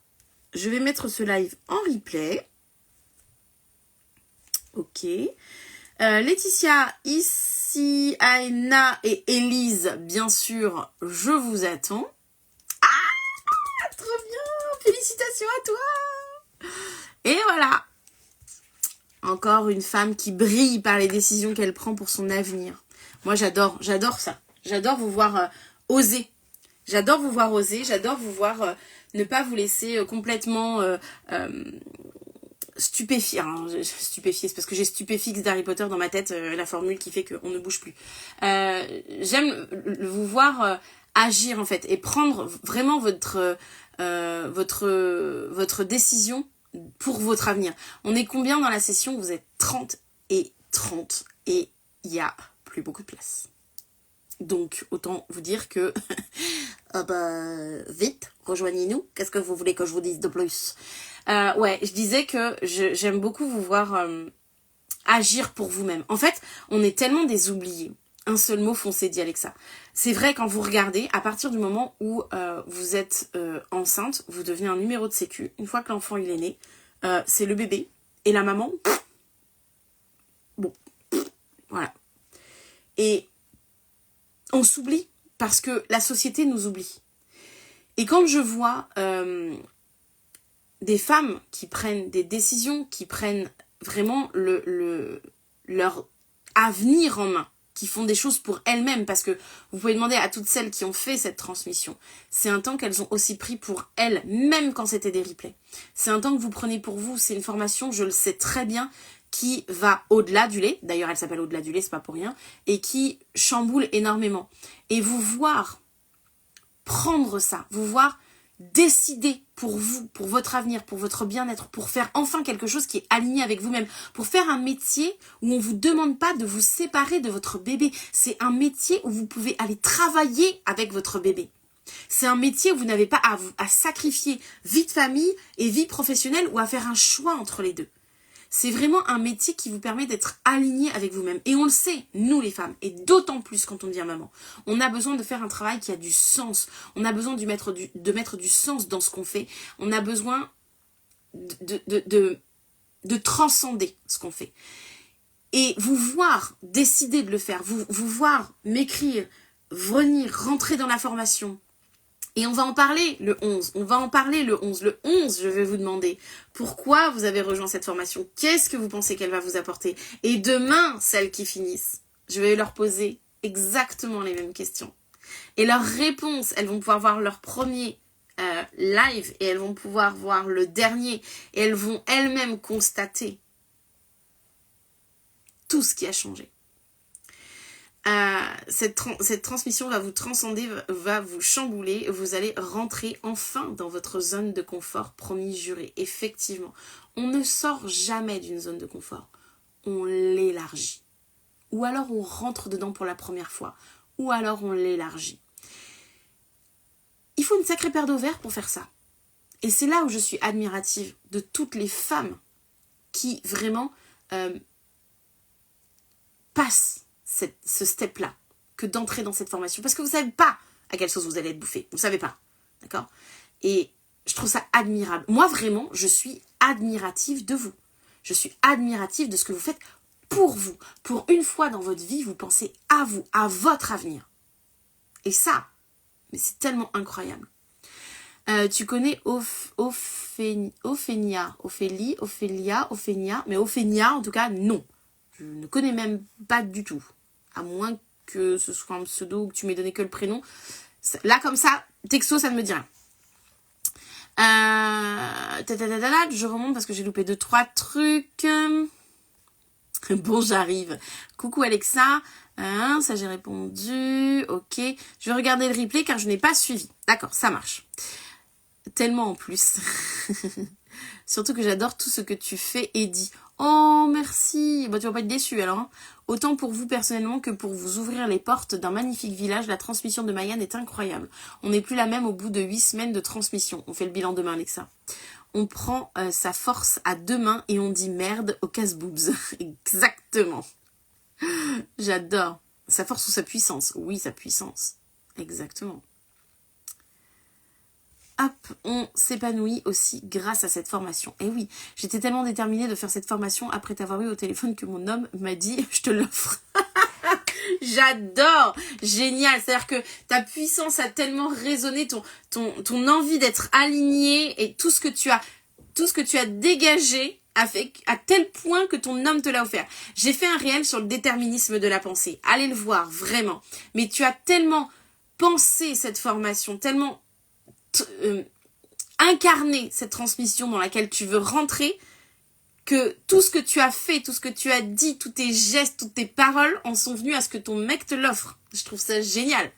je vais mettre ce live en replay. Ok. Laetitia, ici, Aina et Élise, bien sûr, je vous attends. Ah, trop bien! Félicitations à toi! Et voilà! Encore une femme qui brille par les décisions qu'elle prend pour son avenir. Moi, j'adore ça. J'adore vous voir oser. J'adore vous voir oser. J'adore vous voir ne pas vous laisser complètement stupéfier. Hein, stupéfier, c'est parce que j'ai stupéfix d'Harry Potter dans ma tête, la formule qui fait qu'on ne bouge plus. J'aime vous voir agir, en fait, et prendre vraiment votre décision pour votre avenir. On est combien dans la session? Vous êtes 30 et il y a plus beaucoup de place. Donc, autant vous dire que vite, rejoignez-nous. Qu'est-ce que vous voulez que je vous dise de plus? Ouais, je disais que j'aime beaucoup vous voir agir pour vous-même. En fait, on est tellement des oubliés. Un seul mot, foncez, dit Alexa. C'est vrai, quand vous regardez, à partir du moment où vous êtes enceinte, vous devenez un numéro de sécu. Une fois que l'enfant il est né, c'est le bébé. Et la maman, bon, voilà. Et on s'oublie parce que la société nous oublie. Et quand je vois des femmes qui prennent des décisions, qui prennent vraiment le leur avenir en main, qui font des choses pour elles-mêmes, parce que vous pouvez demander à toutes celles qui ont fait cette transmission, c'est un temps qu'elles ont aussi pris pour elles, même quand c'était des replays. C'est un temps que vous prenez pour vous, c'est une formation, je le sais très bien, qui va au-delà du lait, d'ailleurs elle s'appelle au-delà du lait, c'est pas pour rien, et qui chamboule énormément. Et vous voir prendre ça, vous voir décider pour vous, pour votre avenir, pour votre bien-être, pour faire enfin quelque chose qui est aligné avec vous-même, pour faire un métier où on vous demande pas de vous séparer de votre bébé. C'est un métier où vous pouvez aller travailler avec votre bébé. C'est un métier où vous n'avez pas à sacrifier vie de famille et vie professionnelle ou à faire un choix entre les deux. C'est vraiment un métier qui vous permet d'être aligné avec vous-même. Et on le sait, nous les femmes, et d'autant plus quand on devient maman. On a besoin de faire un travail qui a du sens. On a besoin de mettre du sens dans ce qu'on fait. On a besoin de transcender ce qu'on fait. Et vous voir décider de le faire, vous voir m'écrire, venir, rentrer dans la formation. Et on va en parler le 11. Le 11, je vais vous demander pourquoi vous avez rejoint cette formation. Qu'est-ce que vous pensez qu'elle va vous apporter? Et demain, celles qui finissent, je vais leur poser exactement les mêmes questions. Et leurs réponses, elles vont pouvoir voir leur premier live et elles vont pouvoir voir le dernier. Et elles vont elles-mêmes constater tout ce qui a changé. Cette transmission va vous transcender, va vous chambouler, vous allez rentrer enfin dans votre zone de confort, promis, juré. Effectivement, on ne sort jamais d'une zone de confort, on l'élargit. Ou alors on rentre dedans pour la première fois, ou alors on l'élargit. Il faut une sacrée paire d'ovaires pour faire ça. Et c'est là où je suis admirative de toutes les femmes qui vraiment passent ce step-là, que d'entrer dans cette formation. Parce que vous ne savez pas à quelle sauce vous allez être bouffé. Vous ne savez pas. D'accord? Et je trouve ça admirable. Moi, vraiment, je suis admirative de vous. Je suis admirative de ce que vous faites pour vous. Pour une fois dans votre vie, vous pensez à vous, à votre avenir. Et ça, mais c'est tellement incroyable. Tu connais Ophénia, mais Ophénia, en tout cas, non. Je ne connais même pas du tout. À moins que ce soit un pseudo ou que tu m'aies donné que le prénom. Là, comme ça, texto, ça ne me dit rien. Je remonte parce que j'ai loupé 2-3 trucs. Bon, j'arrive. Coucou Alexa. Ça, j'ai répondu. Ok. Je vais regarder le replay car je n'ai pas suivi. D'accord, ça marche. Tellement en plus. Surtout que j'adore tout ce que tu fais et dis. Oh, merci. Bah, tu vas pas être déçu alors. Hein. Autant pour vous personnellement que pour vous ouvrir les portes d'un magnifique village, la transmission de Mayan est incroyable. On n'est plus la même au bout de 8 semaines de transmission. On fait le bilan demain, Alexa. On prend sa force à 2 mains et on dit merde au casse-boobs. Exactement. J'adore. Sa force ou sa puissance? Oui, sa puissance. Exactement. Hop, on s'épanouit aussi grâce à cette formation. Et oui, j'étais tellement déterminée de faire cette formation après t'avoir eu au téléphone que mon homme m'a dit « je te l'offre ». J'adore, génial. C'est-à-dire que ta puissance a tellement résonné, ton envie d'être aligné et tout ce que tu as dégagé à tel point que ton homme te l'a offert. J'ai fait un réel sur le déterminisme de la pensée. Allez le voir, vraiment. Mais tu as tellement pensé cette formation, tellement incarner cette transmission dans laquelle tu veux rentrer, que tout ce que tu as fait, tout ce que tu as dit, tous tes gestes, toutes tes paroles en sont venus à ce que ton mec te l'offre. Je trouve ça génial.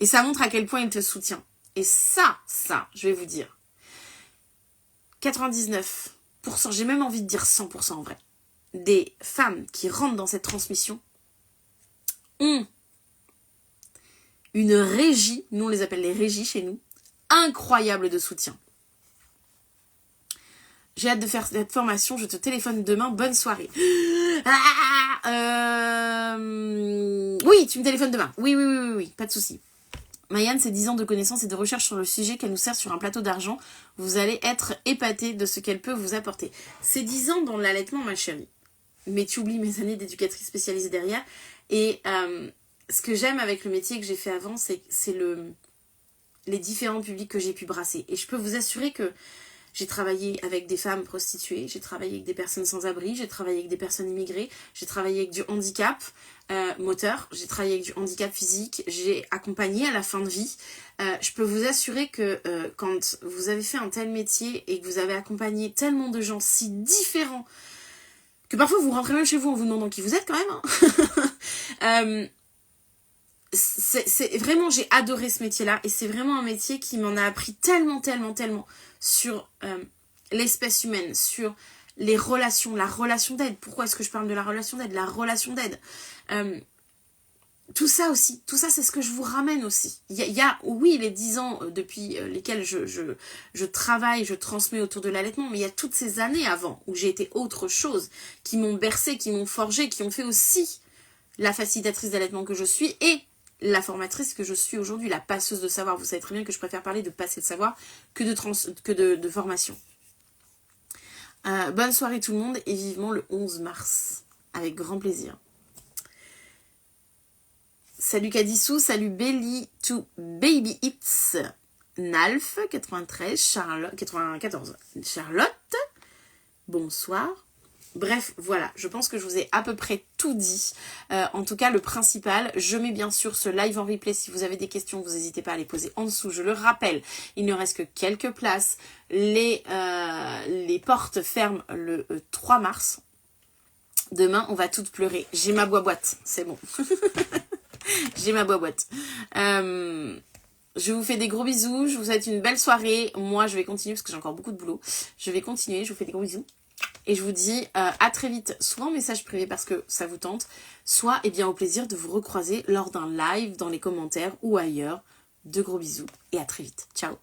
Et ça montre à quel point il te soutient. Et ça, je vais vous dire, 99%, j'ai même envie de dire 100% en vrai, des femmes qui rentrent dans cette transmission ont une régie, nous on les appelle les régies chez nous, incroyable de soutien. J'ai hâte de faire cette formation, je te téléphone demain, bonne soirée. Oui, tu me téléphones demain. Oui, pas de souci. Mayan, c'est 10 ans de connaissances et de recherche sur le sujet qu'elle nous sert sur un plateau d'argent. Vous allez être épatés de ce qu'elle peut vous apporter. C'est 10 ans dans l'allaitement, ma chérie. Mais tu oublies mes années d'éducatrice spécialisée derrière. Et ce que j'aime avec le métier que j'ai fait avant, c'est les différents publics que j'ai pu brasser. Et je peux vous assurer que J'ai travaillé avec des femmes prostituées, j'ai travaillé avec des personnes sans abri, j'ai travaillé avec des personnes immigrées, j'ai travaillé avec du handicap moteur, j'ai travaillé avec du handicap physique, j'ai accompagné à la fin de vie. Je peux vous assurer que quand vous avez fait un tel métier et que vous avez accompagné tellement de gens si différents, que parfois vous rentrez même chez vous en vous demandant qui vous êtes quand même, c'est vraiment, j'ai adoré ce métier-là et c'est vraiment un métier qui m'en a appris tellement sur l'espèce humaine, sur les relations, la relation d'aide. Pourquoi est-ce que je parle de la relation d'aide? La relation d'aide. Tout ça aussi, tout ça c'est ce que je vous ramène aussi. Il y a oui, les 10 ans depuis lesquels je travaille, je transmets autour de l'allaitement, mais il y a toutes ces années avant où j'ai été autre chose, qui m'ont bercé, qui m'ont forgé, qui ont fait aussi la facilitatrice d'allaitement que je suis et la formatrice que je suis aujourd'hui, la passeuse de savoir. Vous savez très bien que je préfère parler de passer de savoir que de formation. Bonne soirée tout le monde et vivement le 11 mars. Avec grand plaisir. Salut Kadissou, salut Belly to Baby It's, Nalf 93, 94, Charlotte, bonsoir. Bref, voilà, je pense que je vous ai à peu près tout dit. En tout cas, le principal, je mets bien sûr ce live en replay. Si vous avez des questions, vous n'hésitez pas à les poser en dessous. Je le rappelle, il ne reste que quelques places. Les portes ferment le 3 mars. Demain, on va toutes pleurer. J'ai ma boîte, c'est bon. J'ai ma boîte. Je vous fais des gros bisous. Je vous souhaite une belle soirée. Moi, je vais continuer parce que j'ai encore beaucoup de boulot. Je vais continuer. Je vous fais des gros bisous. Et je vous dis à très vite, soit en message privé parce que ça vous tente, soit au plaisir de vous recroiser lors d'un live, dans les commentaires ou ailleurs. De gros bisous et à très vite. Ciao.